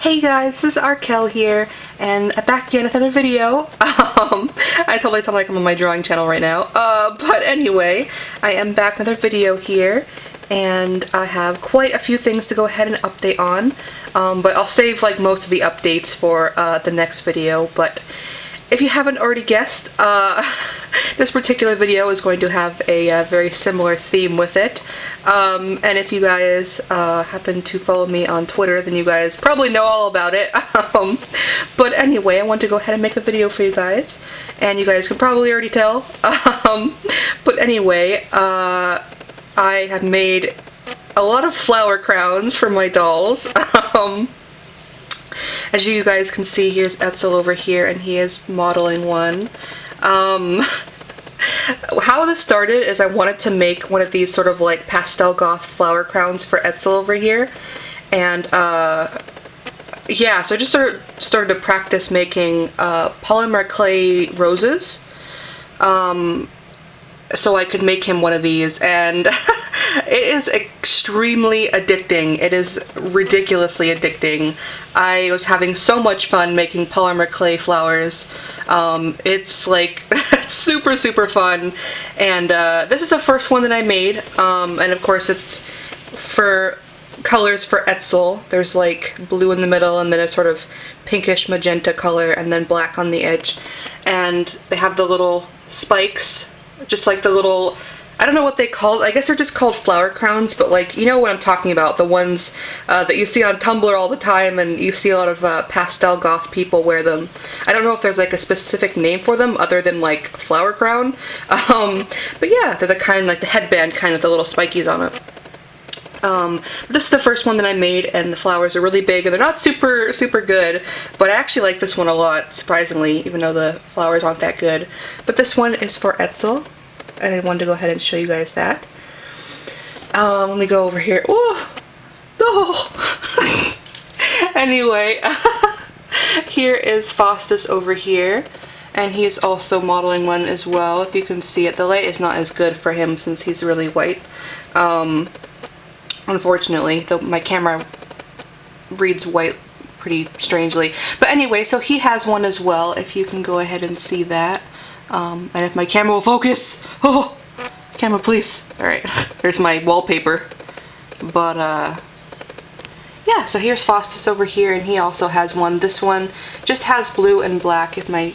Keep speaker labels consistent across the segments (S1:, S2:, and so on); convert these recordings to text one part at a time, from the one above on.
S1: Hey guys, this is Arkel here, and I'm back again with another video. I totally sound like I'm on my drawing channel right now. But anyway, I am back with another video here, and I have quite a few things to go ahead and update on. But I'll save like most of the updates for the next video. But if you haven't already guessed, this particular video is going to have a very similar theme with it. And if you guys happen to follow me on Twitter, then you guys probably know all about it. But anyway, I want to go ahead and make the video for you guys, and you guys can probably already tell. But anyway, I have made a lot of flower crowns for my dolls. As you guys can see, here's Etzel over here, and he is modeling one. How this started is I wanted to make one of these sort of like pastel goth flower crowns for Etzel over here, and yeah, so I just started to practice making polymer clay roses, so I could make him one of these, and it is extremely addicting. It is ridiculously addicting. I was having so much fun making polymer clay flowers. It's like super fun, and this is the first one that I made, and of course it's for colors for Etzel. There's like blue in the middle and then a sort of pinkish magenta color and then black on the edge, and they have the little spikes, just like the little, I don't know what they call, I guess they're just called flower crowns, but like, you know what I'm talking about, the ones that you see on Tumblr all the time, and you see a lot of pastel goth people wear them. I don't know if there's like a specific name for them other than like flower crown, but yeah, they're the kind, like the headband kind with the little spikies on it. This is the first one that I made, and the flowers are really big, and they're not super good, but I actually like this one a lot, surprisingly, even though the flowers aren't that good. But this one is for Etzel, and I wanted to go ahead and show you guys that. Let me go over here. Oh! Anyway, here is Faustus over here, and he's also modeling one as well. If you can see it, the light is not as good for him since he's really white. Unfortunately, though my camera reads white pretty strangely. But anyway, so he has one as well, if you can go ahead and see that. And if my camera will focus, oh, camera please. Alright, there's my wallpaper. But yeah, so here's Faustus over here, and he also has one. This one just has blue and black, if my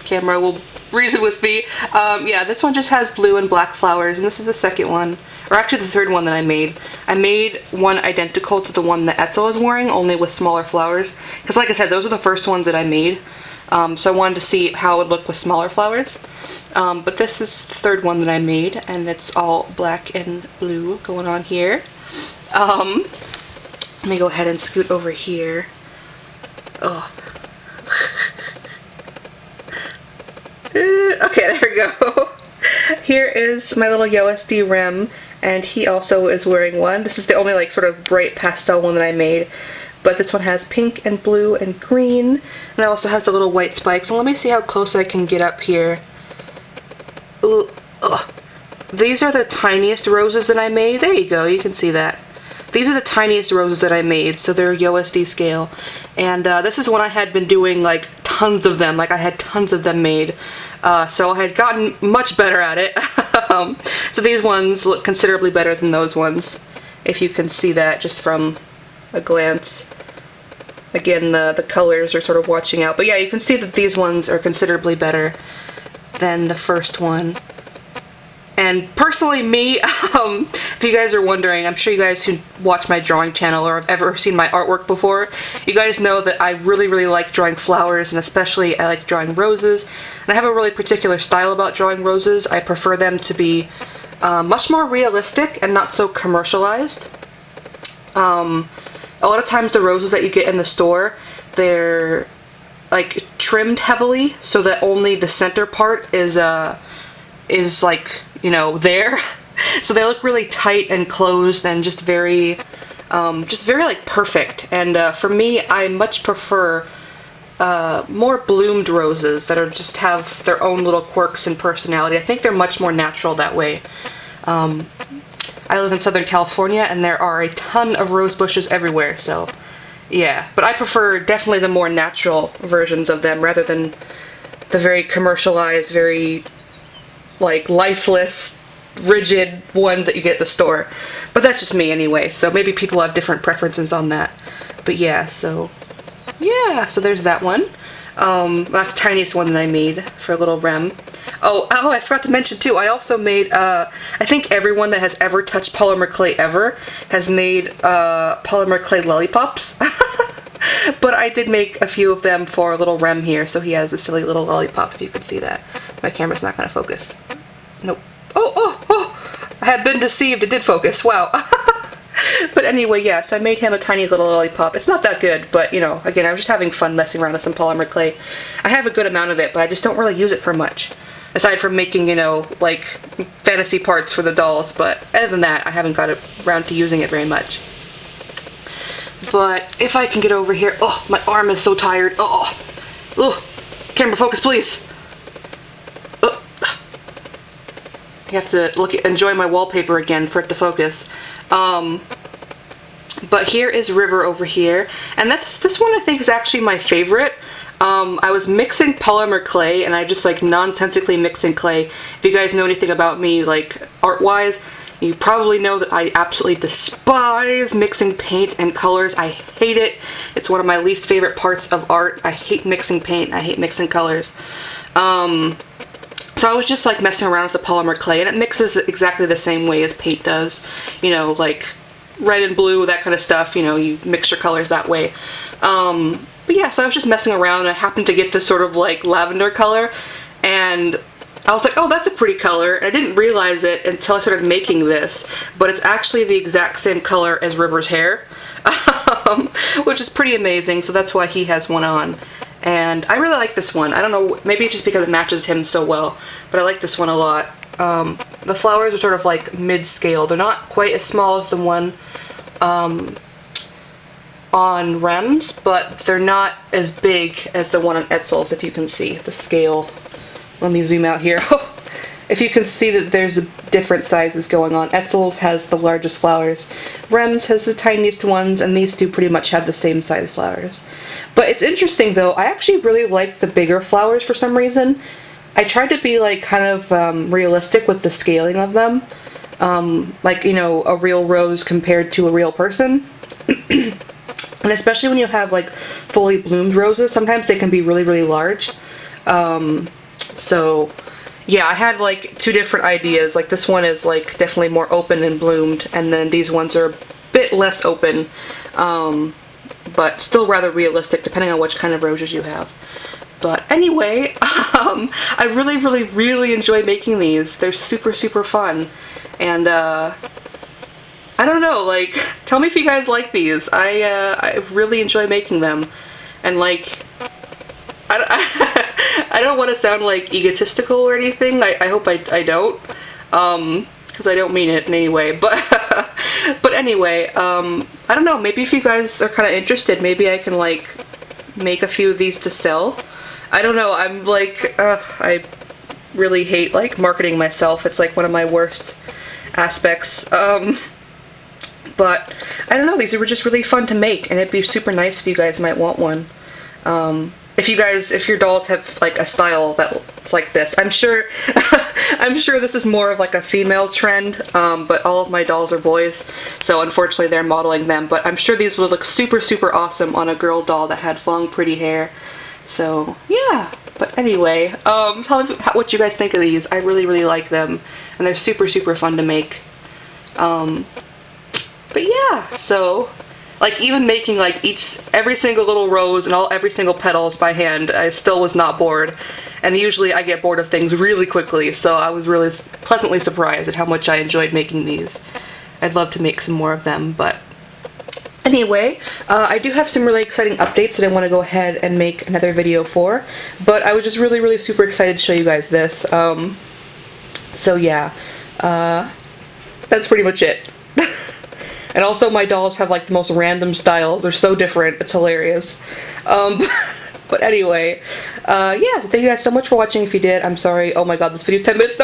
S1: camera will reason with me. Yeah, this one just has blue and black flowers, and this is the second one, or actually the third one that I made. I made one identical to the one that Etzel is wearing, only with smaller flowers, because like I said, those are the first ones that I made, so I wanted to see how it would look with smaller flowers. But this is the third one that I made, and it's all black and blue going on here. Let me go ahead and scoot over here. Oh. Okay, there we go. Here is my little USD Rem, and he also is wearing one. This is the only like sort of bright pastel one that I made, but this one has pink and blue and green, and it also has the little white spikes. And let me see how close I can get up here. Ooh, ugh. These are the tiniest roses that I made. There you go, you can see that. These are the tiniest roses that I made, so they're USD scale. And this is one I had been doing like tons of them, like I had tons of them made. So I had gotten much better at it. So these ones look considerably better than those ones, if you can see that just from a glance. Again, the colors are sort of watching out. But yeah, you can see that these ones are considerably better than the first one. And personally, me, if you guys are wondering, I'm sure you guys who watch my drawing channel or have ever seen my artwork before, you guys know that I really like drawing flowers, and especially I like drawing roses. And I have a really particular style about drawing roses. I prefer them to be much more realistic and not so commercialized. A lot of times the roses that you get in the store, they're like trimmed heavily so that only the center part is like, you know, there. So they look really tight and closed and just very like perfect. And for me, I much prefer more bloomed roses that are just have their own little quirks and personality. I think they're much more natural that way. I live in Southern California, and there are a ton of rose bushes everywhere, so Yeah, but I prefer definitely the more natural versions of them rather than the very commercialized, very like lifeless, rigid ones that you get at the store. But that's just me anyway, so maybe people have different preferences on that. But yeah, so there's that one. That's the tiniest one that I made for a little Rem. Oh, I forgot to mention too, I also made, I think everyone that has ever touched polymer clay ever has made polymer clay lollipops. But I did make a few of them for a little Rem here, so he has a silly little lollipop, if you can see that. My camera's not going to focus. Nope. Oh! I have been deceived, it did focus, wow. But anyway, yeah, so I made him a tiny little lollipop. It's not that good, but, you know, again, I'm just having fun messing around with some polymer clay. I have a good amount of it, but I just don't really use it for much. Aside from making, you know, like, fantasy parts for the dolls, but other than that, I haven't got around to using it very much. But if I can get over here, oh, my arm is so tired, oh, camera focus, please. You have to enjoy my wallpaper again for it to focus. But here is River over here, and this one I think is actually my favorite. I was mixing polymer clay, and I just like nonsensically mixing clay. If you guys know anything about me, like art-wise, you probably know that I absolutely despise mixing paint and colors. I hate it. It's one of my least favorite parts of art. I hate mixing paint. I hate mixing colors. So I was just like messing around with the polymer clay, and it mixes exactly the same way as paint does. You know, like red and blue, that kind of stuff. You know, you mix your colors that way. But yeah, so I was just messing around, and I happened to get this sort of like lavender color, and I was like, oh, that's a pretty color, and I didn't realize it until I started making this, but it's actually the exact same color as River's hair, which is pretty amazing, so that's why he has one on. And I really like this one. I don't know, maybe it's just because it matches him so well, but I like this one a lot. The flowers are sort of like mid-scale. They're not quite as small as the one on Rem's, but they're not as big as the one on Etzel's, if you can see the scale. Let me zoom out here. If you can see that there's different sizes going on. Etzel's has the largest flowers, Rem's has the tiniest ones, and these two pretty much have the same size flowers. But it's interesting though, I actually really like the bigger flowers for some reason. I tried to be like kind of realistic with the scaling of them. Like, you know, a real rose compared to a real person. And especially when you have like fully bloomed roses, sometimes they can be really, really large. So yeah, I had like two different ideas. Like this one is like definitely more open and bloomed, and then these ones are a bit less open, but still rather realistic depending on which kind of roses you have. But anyway, I really, really, really enjoy making these. They're super, super fun. And I don't know, like, tell me if you guys like these. I really enjoy making them. And like, I don't want to sound like egotistical or anything. I hope I don't, because I don't mean it in any way. But anyway, I don't know. Maybe if you guys are kind of interested, maybe I can like make a few of these to sell. I don't know. I'm like, I really hate like marketing myself. It's like one of my worst aspects. But I don't know. These were just really fun to make, and it'd be super nice if you guys might want one. If your dolls have like a style that's like this, I'm sure I'm sure this is more of like a female trend, but all of my dolls are boys, so unfortunately they're modeling them, but I'm sure these would look super, super awesome on a girl doll that had long, pretty hair. So yeah, but anyway, tell me what you guys think of these. I really, really like them, and they're super, super fun to make. But yeah, so like even making like every single little rose and every single petals by hand, I still was not bored. And usually I get bored of things really quickly, so I was really pleasantly surprised at how much I enjoyed making these. I'd love to make some more of them, but anyway, I do have some really exciting updates that I want to go ahead and make another video for, but I was just really, really super excited to show you guys this. So yeah, that's pretty much it. And also my dolls have like the most random styles. They're so different. It's hilarious. But anyway, yeah, so thank you guys so much for watching. If you did, I'm sorry. Oh my god, this video 10 minutes though.